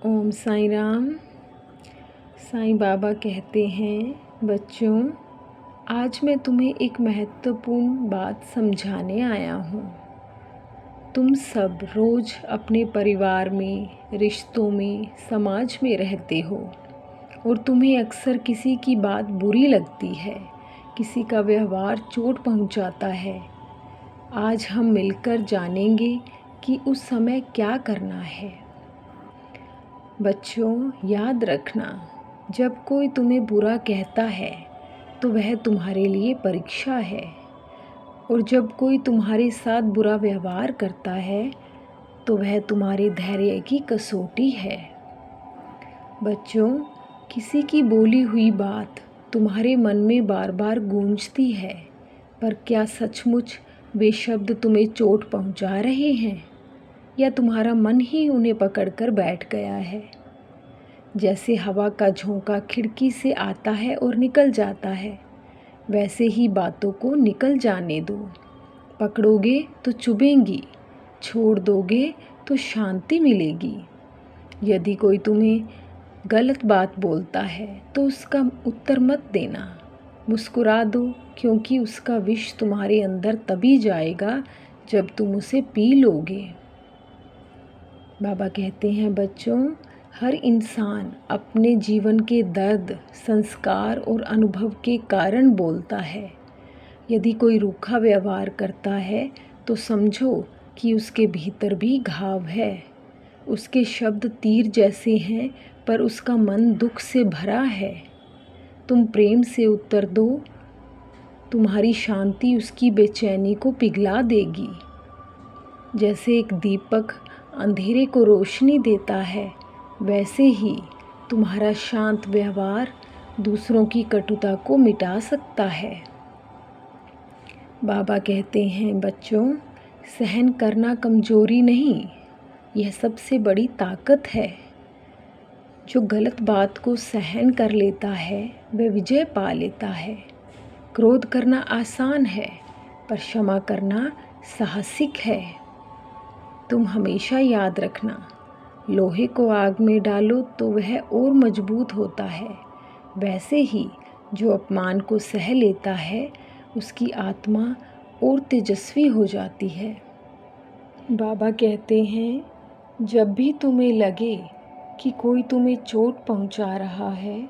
ओम साईं राम। साईं बाबा कहते हैं, बच्चों, आज मैं तुम्हें एक महत्वपूर्ण बात समझाने आया हूँ। तुम सब रोज़ अपने परिवार में, रिश्तों में, समाज में रहते हो और तुम्हें अक्सर किसी की बात बुरी लगती है, किसी का व्यवहार चोट पहुँचाता है। आज हम मिलकर जानेंगे कि उस समय क्या करना है। बच्चों, याद रखना, जब कोई तुम्हें बुरा कहता है तो वह तुम्हारे लिए परीक्षा है, और जब कोई तुम्हारे साथ बुरा व्यवहार करता है तो वह तुम्हारे धैर्य की कसौटी है। बच्चों, किसी की बोली हुई बात तुम्हारे मन में बार बार गूंजती है, पर क्या सचमुच वे शब्द तुम्हें चोट पहुंचा रहे हैं, या तुम्हारा मन ही उन्हें पकड़कर बैठ गया है। जैसे हवा का झोंका खिड़की से आता है और निकल जाता है, वैसे ही बातों को निकल जाने दो। पकड़ोगे तो चुभेंगी, छोड़ दोगे तो शांति मिलेगी। यदि कोई तुम्हें गलत बात बोलता है तो उसका उत्तर मत देना, मुस्कुरा दो, क्योंकि उसका विष तुम्हारे अंदर तभी जाएगा जब तुम उसे पी लोगे। बाबा कहते हैं, बच्चों, हर इंसान अपने जीवन के दर्द, संस्कार और अनुभव के कारण बोलता है। यदि कोई रूखा व्यवहार करता है तो समझो कि उसके भीतर भी घाव है। उसके शब्द तीर जैसे हैं, पर उसका मन दुख से भरा है। तुम प्रेम से उत्तर दो, तुम्हारी शांति उसकी बेचैनी को पिघला देगी। जैसे एक दीपक अंधेरे को रोशनी देता है, वैसे ही तुम्हारा शांत व्यवहार दूसरों की कटुता को मिटा सकता है। बाबा कहते हैं, बच्चों, सहन करना कमजोरी नहीं, यह सबसे बड़ी ताकत है। जो गलत बात को सहन कर लेता है वह विजय पा लेता है। क्रोध करना आसान है, पर क्षमा करना साहसिक है। तुम हमेशा याद रखना, लोहे को आग में डालो तो वह और मजबूत होता है। वैसे ही जो अपमान को सह लेता है, उसकी आत्मा और तेजस्वी हो जाती है। बाबा कहते हैं, जब भी तुम्हें लगे कि कोई तुम्हें चोट पहुंचा रहा है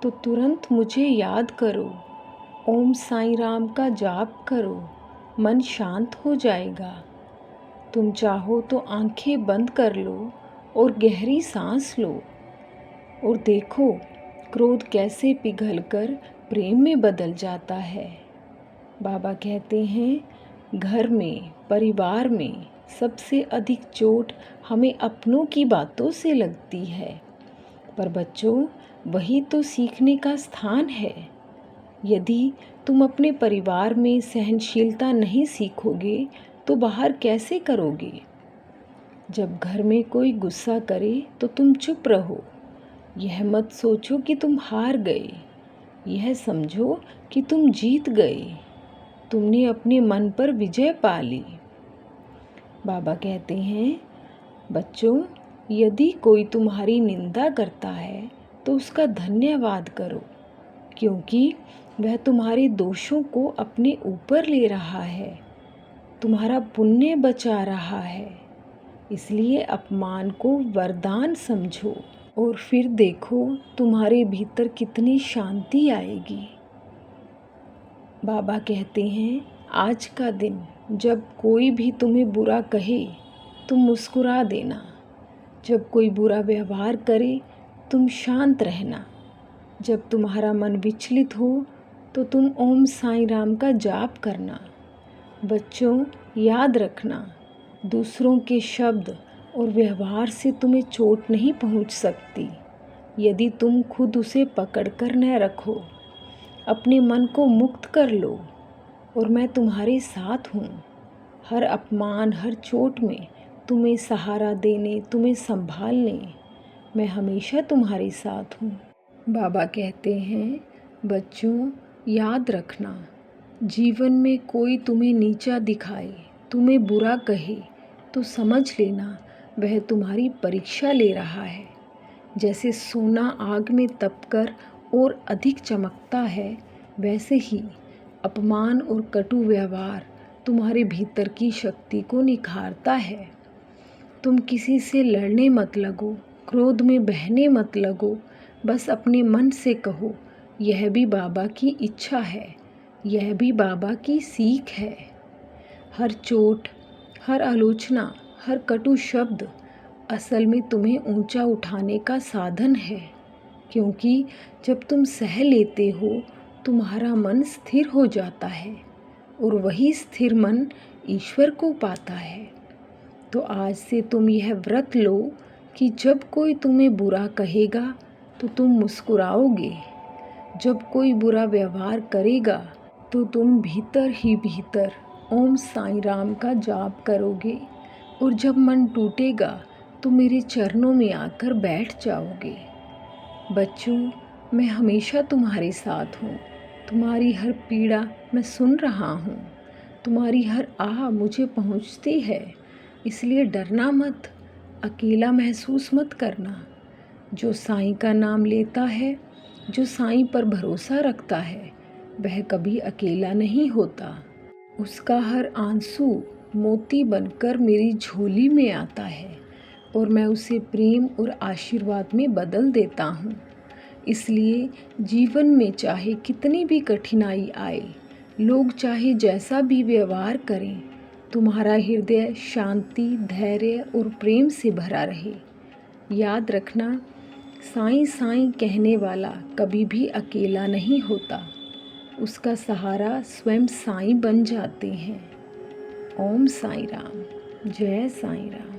तो तुरंत मुझे याद करो, ओम साईं राम का जाप करो, मन शांत हो जाएगा। तुम चाहो तो आंखें बंद कर लो और गहरी सांस लो और देखो क्रोध कैसे पिघलकर प्रेम में बदल जाता है। बाबा कहते हैं, घर में, परिवार में सबसे अधिक चोट हमें अपनों की बातों से लगती है, पर बच्चों, वही तो सीखने का स्थान है। यदि तुम अपने परिवार में सहनशीलता नहीं सीखोगे तो बाहर कैसे करोगे। जब घर में कोई गुस्सा करे तो तुम चुप रहो। यह मत सोचो कि तुम हार गए, यह समझो कि तुम जीत गए। तुमने अपने मन पर विजय पा ली। बाबा कहते हैं, बच्चों, यदि कोई तुम्हारी निंदा करता है तो उसका धन्यवाद करो, क्योंकि वह तुम्हारे दोषों को अपने ऊपर ले रहा है, तुम्हारा पुण्य बचा रहा है। इसलिए अपमान को वरदान समझो और फिर देखो तुम्हारे भीतर कितनी शांति आएगी। बाबा कहते हैं, आज का दिन जब कोई भी तुम्हें बुरा कहे तुम मुस्कुरा देना। जब कोई बुरा व्यवहार करे तुम शांत रहना। जब तुम्हारा मन विचलित हो तो तुम ओम साईं राम का जाप करना। बच्चों, याद रखना, दूसरों के शब्द और व्यवहार से तुम्हें चोट नहीं पहुंच सकती, यदि तुम खुद उसे पकड़ कर न रखो। अपने मन को मुक्त कर लो और मैं तुम्हारे साथ हूँ। हर अपमान, हर चोट में तुम्हें सहारा देने, तुम्हें संभालने मैं हमेशा तुम्हारे साथ हूँ। बाबा कहते हैं, बच्चों, याद रखना, जीवन में कोई तुम्हें नीचा दिखाए, तुम्हें बुरा कहे तो समझ लेना वह तुम्हारी परीक्षा ले रहा है। जैसे सोना आग में तपकर और अधिक चमकता है, वैसे ही अपमान और कटु व्यवहार तुम्हारे भीतर की शक्ति को निखारता है। तुम किसी से लड़ने मत लगो, क्रोध में बहने मत लगो। बस अपने मन से कहो, यह भी बाबा की इच्छा है, यह भी बाबा की सीख है। हर चोट, हर आलोचना, हर कटु शब्द असल में तुम्हें ऊंचा उठाने का साधन है, क्योंकि जब तुम सह लेते हो तुम्हारा मन स्थिर हो जाता है और वही स्थिर मन ईश्वर को पाता है। तो आज से तुम यह व्रत लो कि जब कोई तुम्हें बुरा कहेगा तो तुम मुस्कुराओगे, जब कोई बुरा व्यवहार करेगा तो तुम भीतर ही भीतर ओम साईं राम का जाप करोगे, और जब मन टूटेगा तो मेरे चरणों में आकर बैठ जाओगे। बच्चों, मैं हमेशा तुम्हारे साथ हूँ। तुम्हारी हर पीड़ा मैं सुन रहा हूँ, तुम्हारी हर आह मुझे पहुँचती है। इसलिए डरना मत, अकेला महसूस मत करना। जो साईं का नाम लेता है, जो साईं पर भरोसा रखता है, वह कभी अकेला नहीं होता। उसका हर आंसू मोती बनकर मेरी झोली में आता है और मैं उसे प्रेम और आशीर्वाद में बदल देता हूँ। इसलिए जीवन में चाहे कितनी भी कठिनाई आए, लोग चाहे जैसा भी व्यवहार करें, तुम्हारा हृदय शांति, धैर्य और प्रेम से भरा रहे। याद रखना, साईं साईं कहने वाला कभी भी अकेला नहीं होता। उसका सहारा स्वयं साईं बन जाते हैं। ओम साईं राम। जय साईं राम।